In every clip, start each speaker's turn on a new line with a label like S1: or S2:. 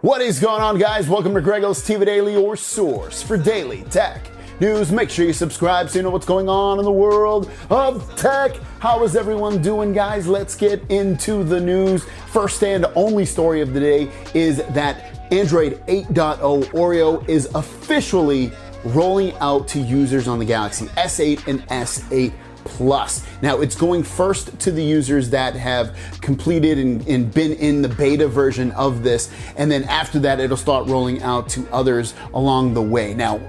S1: What is going on, guys? Welcome to GregglesTV Daily, your source for daily tech news. Make sure you subscribe so you know what's going on in the world of tech. How is everyone doing, guys? Let's get into the news. First and only story of the day is that Android 8.0 Oreo is officially rolling out to users on the Galaxy S8 and S8 Plus. Now, it's going first to the users that have completed and been in the beta version of this, and then after that, it'll start rolling out to others along the way. Now,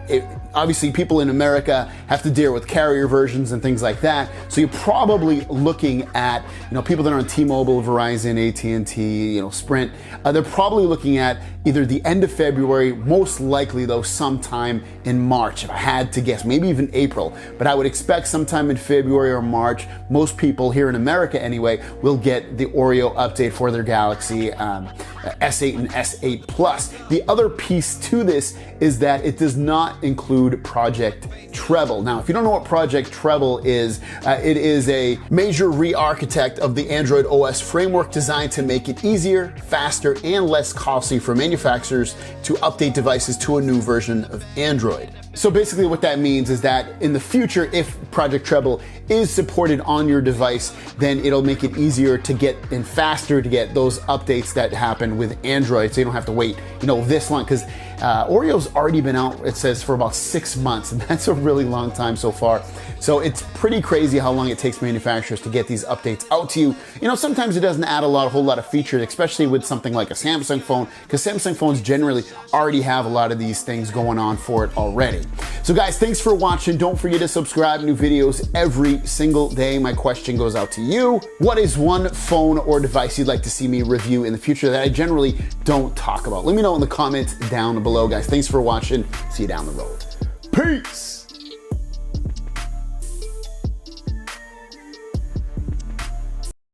S1: obviously, people in America have to deal with carrier versions and things like that, so you're probably looking at, people that are on T-Mobile, Verizon, AT&T, Sprint. They're probably looking at either the end of February, most likely though sometime in March, if I had to guess, maybe even April. But I would expect sometime in February or March, most people here in America anyway, will get the Oreo update for their Galaxy S8 and S8 Plus. The other piece to this is that it does not include Project Treble. Now, if you don't know what Project Treble is, it is a major re-architect of the Android OS framework designed to make it easier, faster, and less costly for manufacturers to update devices to a new version of Android. So basically what that means is that in the future, if Project Treble is supported on your device, then it'll make it easier to get and faster to get those updates that happen with Android, so you don't have to wait, this long, because Oreo's already been out, it says, for about 6 months, and that's a really long time so far. So it's pretty crazy how long it takes manufacturers to get these updates out to you. Sometimes it doesn't add a whole lot of features, especially with something like a Samsung phone, because Samsung phones generally already have a lot of these things going on for it already. So guys, thanks for watching. Don't forget to subscribe. New videos every single day. My question goes out to you. What is one phone or device you'd like to see me review in the future that I generally don't talk about? Let me know in the comments down below, guys. Thanks for watching. See you down the road. Peace.